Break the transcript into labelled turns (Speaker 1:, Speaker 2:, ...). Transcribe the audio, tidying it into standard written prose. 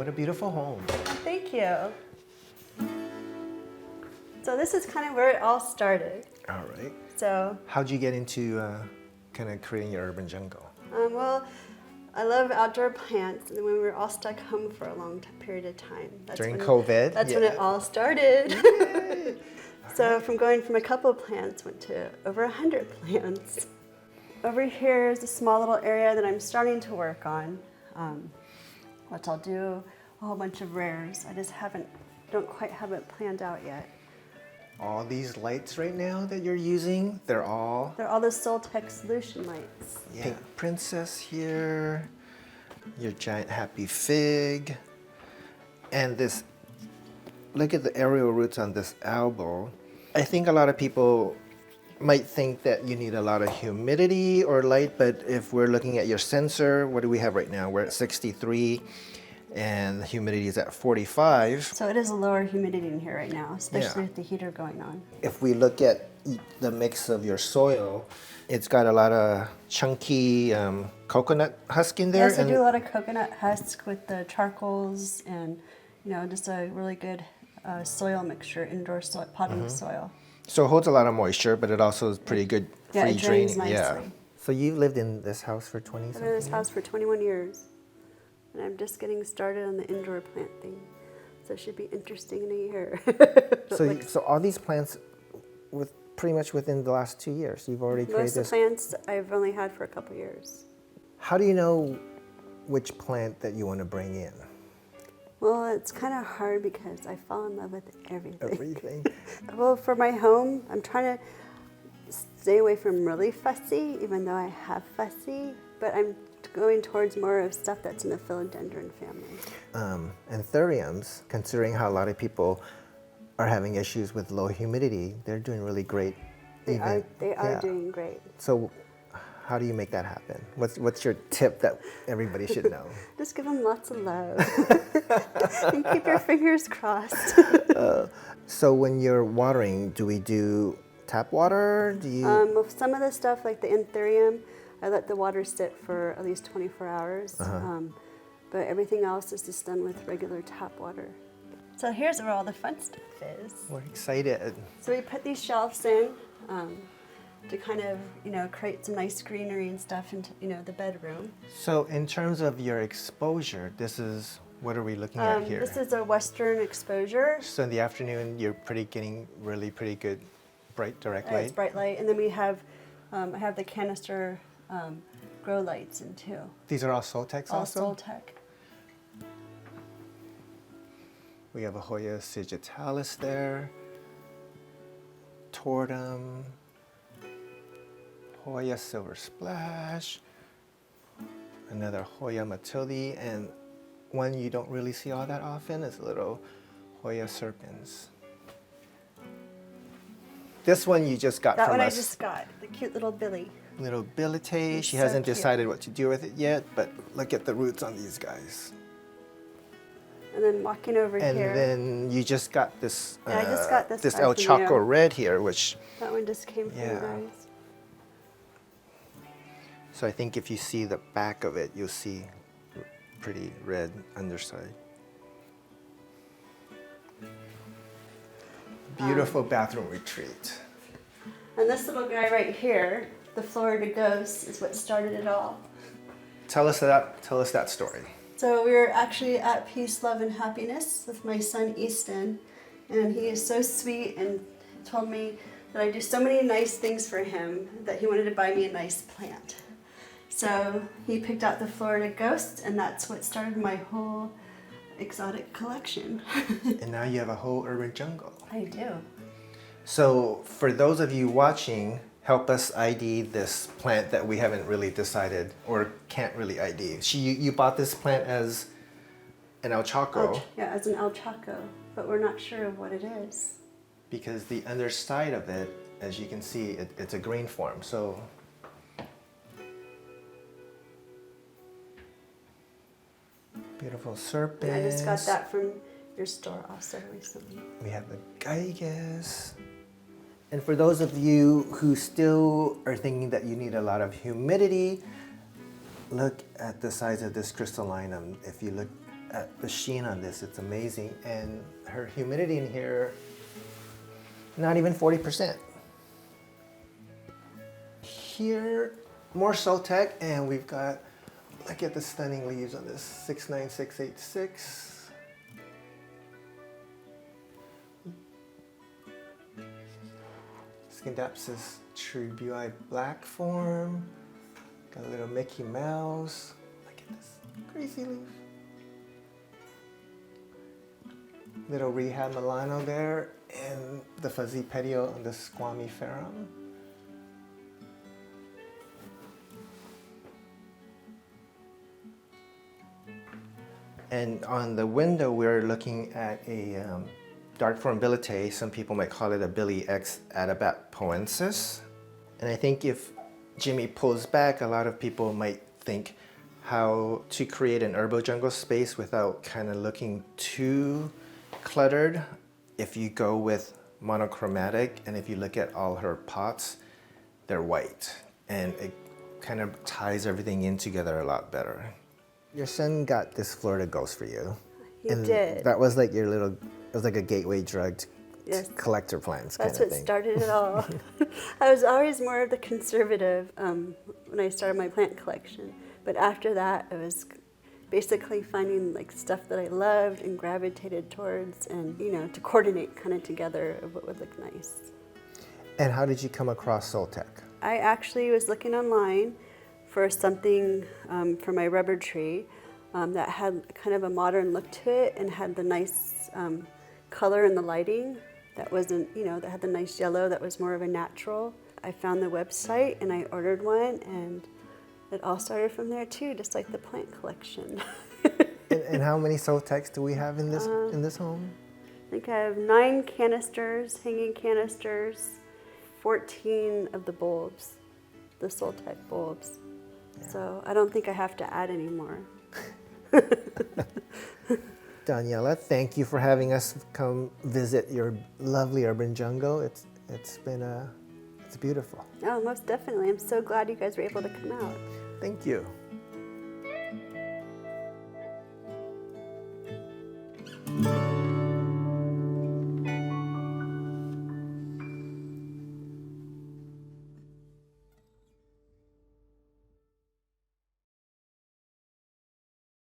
Speaker 1: What a beautiful home.
Speaker 2: Thank you. So this is kind of where it all started.
Speaker 1: All right.
Speaker 2: So,
Speaker 1: How'd you get into kind of creating your urban jungle?
Speaker 2: well, I love outdoor plants, and then when we were all stuck home for a long period of time.
Speaker 1: During COVID?
Speaker 2: That's when it all started. So from going from a couple plants, went to over 100 plants. Over here is a small little area that I'm starting to work on, which I'll do a whole bunch of rares. I just don't quite have it planned out yet.
Speaker 1: All these lights right now that you're using, they're all
Speaker 2: the Soltech solution lights.
Speaker 1: Yeah. Pink Princess here, your giant happy fig, and this, look at the aerial roots on this elbow. I think a lot of people might think that you need a lot of humidity or light, but if we're looking at your sensor, what do we have right now? We're at 63 and the humidity is at 45.
Speaker 2: So it is a lower humidity in here right now, especially with the heater going on.
Speaker 1: If we look at the mix of your soil, it's got a lot of chunky coconut husk in there.
Speaker 2: Yes, I do a lot of coconut husk with the charcoals and, just a really good soil mixture, indoor soil, potting soil.
Speaker 1: So it holds a lot of moisture, but it also is pretty good free
Speaker 2: it drains
Speaker 1: draining.
Speaker 2: nicely.
Speaker 1: Yeah. So you've lived in this house for 20
Speaker 2: I've
Speaker 1: something
Speaker 2: been in this
Speaker 1: years?
Speaker 2: house for 21 years, and I'm just getting started on the indoor plant thing. So it should be interesting in a year.
Speaker 1: So all these plants, with pretty much within the last 2 years, you've already created
Speaker 2: Most of
Speaker 1: this.
Speaker 2: the plants I've only had for a couple years.
Speaker 1: How do you know which plant that you want to bring in?
Speaker 2: Well, it's kind of hard because I fall in love with everything.
Speaker 1: Everything.
Speaker 2: Well, for my home, I'm trying to stay away from really fussy, even though I have fussy, but I'm going towards more of stuff that's in the philodendron family.
Speaker 1: Anthuriums, considering how a lot of people are having issues with low humidity, they're doing really great.
Speaker 2: They are doing great.
Speaker 1: So how do you make that happen? What's your tip that everybody should know?
Speaker 2: Just give them lots of love. And keep your fingers crossed.
Speaker 1: So when you're watering, do we do tap water? Do you?
Speaker 2: With some of the stuff like the anthurium, I let the water sit for at least 24 hours. But everything else is just done with regular tap water. So here's where all the fun stuff is.
Speaker 1: We're excited.
Speaker 2: So we put these shelves in to kind of, create some nice greenery and stuff into, the bedroom.
Speaker 1: So in terms of your exposure, what are we looking at here?
Speaker 2: This is a western exposure.
Speaker 1: So in the afternoon, you're getting really pretty good bright direct light?
Speaker 2: It's bright light. And then we have, I have the canister grow lights in too.
Speaker 1: These are all Soltex also?
Speaker 2: All Soltech.
Speaker 1: We have a Hoya sigitalis there, Tortum, Hoya silver splash, another Hoya matilde, and one you don't really see all that often is a little Hoya serpens. This one you just got
Speaker 2: That
Speaker 1: from
Speaker 2: one
Speaker 1: us.
Speaker 2: I just got, the cute little Billy.
Speaker 1: Little Bilite.
Speaker 2: It's
Speaker 1: She
Speaker 2: so
Speaker 1: hasn't
Speaker 2: cute.
Speaker 1: decided what to do with it yet, but look at the roots on these guys.
Speaker 2: And then walking over
Speaker 1: And
Speaker 2: here.
Speaker 1: then you just got this,
Speaker 2: Yeah, I just got this
Speaker 1: El
Speaker 2: from
Speaker 1: Chaco
Speaker 2: you.
Speaker 1: red here, which,
Speaker 2: That one just came from you
Speaker 1: Yeah.
Speaker 2: guys.
Speaker 1: so I think if you see the back of it, you'll see pretty red underside. Beautiful bathroom retreat.
Speaker 2: And this little guy right here, the Florida Ghost, is what started it all.
Speaker 1: Tell us that story.
Speaker 2: So we were actually at Peace, Love, and Happiness with my son Easton, and he is so sweet and told me that I do so many nice things for him that he wanted to buy me a nice plant. So he picked out the Florida Ghost, and that's what started my whole exotic collection.
Speaker 1: And now you have a whole urban jungle.
Speaker 2: I do.
Speaker 1: So for those of you watching, help us ID this plant that we haven't really decided or can't really ID. You bought this plant as an El Chaco.
Speaker 2: Yeah, as an El Chaco, but we're not sure of what it is.
Speaker 1: Because the underside of it, as you can see, it's a green form. So beautiful serpent.
Speaker 2: And I just got that from your store also recently.
Speaker 1: We have the Gigas. And for those of you who still are thinking that you need a lot of humidity, look at the size of this crystallinum. If you look at the sheen on this. It's amazing. And her humidity in here, not even 40%. Here, more Soltech, and we've got, look at the stunning leaves on this, 69686. Scindapsus tribui black form. Got a little Mickey Mouse. Look at this crazy leaf. Little Rehab Milano there, and the fuzzy petiole on the squamiferum. And on the window, we're looking at a dark form billet. Some people might call it a Billy X Adabat poensis. And I think if Jimmy pulls back, a lot of people might think how to create an herbo jungle space without kind of looking too cluttered. If you go with monochromatic, and if you look at all her pots, they're white. And it kind of ties everything in together a lot better. Your son got this Florida Ghost for you.
Speaker 2: He
Speaker 1: and
Speaker 2: did.
Speaker 1: That was like your little, it was like a gateway drug to
Speaker 2: Yes.
Speaker 1: collector plants
Speaker 2: That's
Speaker 1: kind of
Speaker 2: what
Speaker 1: thing.
Speaker 2: started it all. I was always more of the conservative when I started my plant collection. But after that, it was basically finding like stuff that I loved and gravitated towards, and to coordinate kind of together of what would look nice.
Speaker 1: And how did you come across Soltech?
Speaker 2: I actually was looking online for something for my rubber tree that had kind of a modern look to it and had the nice color in the lighting that wasn't, that had the nice yellow that was more of a natural. I found the website and I ordered one, and it all started from there too, just like the plant collection.
Speaker 1: and how many Soltechs do we have in this home?
Speaker 2: I think I have 9 canisters, hanging canisters, 14 of the bulbs, the Soltech bulbs. Yeah. So I don't think I have to add any more.
Speaker 1: Daniela, thank you for having us come visit your lovely urban jungle. It's beautiful.
Speaker 2: Oh, most definitely. I'm so glad you guys were able to come out.
Speaker 1: Thank you.